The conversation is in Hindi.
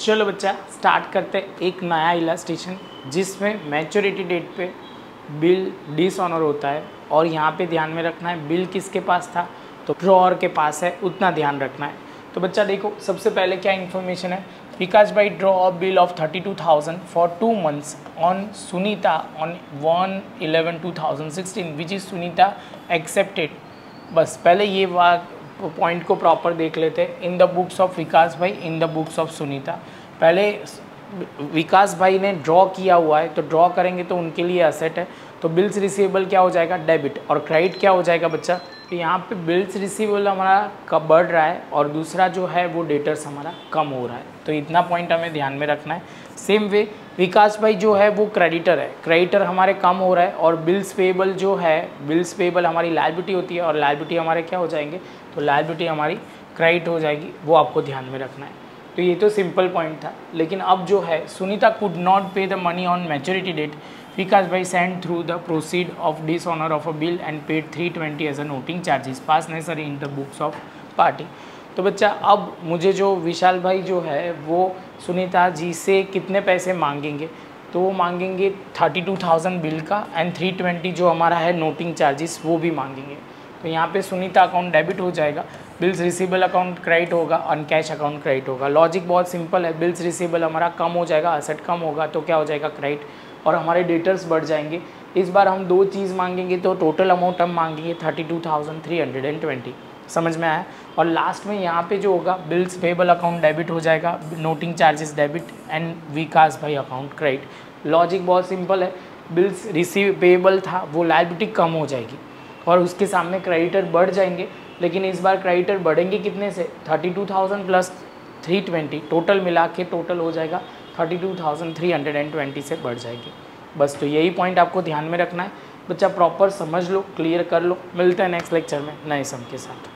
चलो बच्चा स्टार्ट करते एक नया इलास्ट्रेशन जिसमें मैच्योरिटी डेट पे बिल डिसऑनर होता है। और यहाँ पे ध्यान में रखना है बिल किसके पास था, तो ड्रॉअर के पास है, उतना ध्यान रखना है। तो बच्चा देखो सबसे पहले क्या इन्फॉर्मेशन है, विकास भाई draw a bill of 32,000 for 2 months on Sunita on 1/11/2016 which is Sunita accepted. बस पहले ये पॉइंट को प्रॉपर देख लेते हैं। इन द बुक्स ऑफ विकास भाई, इन द बुक्स ऑफ सुनीता। पहले विकास भाई ने ड्रॉ किया हुआ है तो ड्रॉ करेंगे तो उनके लिए असेट है, तो बिल्स रिसीवेबल क्या हो जाएगा, डेबिट, और क्रेडिट क्या हो जाएगा बच्चा। तो यहाँ पे बिल्स रिसीवेबल हमारा कब बढ़ रहा है और दूसरा जो है वो डेटर्स हमारा कम हो रहा है, तो इतना पॉइंट हमें ध्यान में रखना है। सेम वे विकास भाई जो है वो क्रेडिटर है, क्रेडिटर हमारे कम हो रहा है, और बिल्स पेएबल जो है, बिल्स पेएबल हमारी लायबिलिटी होती है और लायबिलिटी हमारे क्या हो जाएंगे, तो लायबिलिटी हमारी क्रेडिट हो जाएगी, वो आपको ध्यान में रखना है। तो ये तो सिंपल पॉइंट था। लेकिन अब जो है Sunita could not pay the money on maturity date, Vikas भाई send through the proceed of dishonour of a bill and paid 320 as a noting charges pass necessary in the books of party. तो बच्चा अब मुझे जो विशाल भाई जो है वो सुनीता जी से कितने पैसे मांगेंगे, तो वो मांगेंगे 32,000 बिल का एंड 320 जो हमारा है नोटिंग चार्जेस वो भी मांगेंगे। तो यहाँ पे सुनीता अकाउंट डेबिट हो जाएगा, बिल्स रिसीवेबल अकाउंट क्रेडिट होगा और कैश अकाउंट क्रेडिट होगा। लॉजिक बहुत सिंपल है, बिल्स रिसीवेबल हमारा कम हो जाएगा, असेट कम होगा तो क्या हो जाएगा, क्रेडिट, और हमारे डेटर्स बढ़ जाएंगे। इस बार हम दो चीज़ मांगेंगे तो टोटल अमाउंट हम मांगेंगे 32,320। समझ में आया। और लास्ट में यहाँ पे जो होगा बिल्स पेएबल अकाउंट डेबिट हो जाएगा, नोटिंग चार्जेस डेबिट एंड विकास भाई अकाउंट क्रेडिट। लॉजिक बहुत सिंपल है, बिल्स रिसीव पेएबल था वो लायबिलिटी कम हो जाएगी और उसके सामने क्रेडिटर बढ़ जाएंगे। लेकिन इस बार क्रेडिटर बढ़ेंगे कितने से, 32,000 प्लस 320, टोटल मिला के टोटल हो जाएगा 32,320 से बढ़ जाएगी। बस तो यही पॉइंट आपको ध्यान में रखना है बच्चा, प्रॉपर समझ लो, क्लियर कर लो। मिलते हैं नेक्स्ट लेक्चर में नए सम के साथ।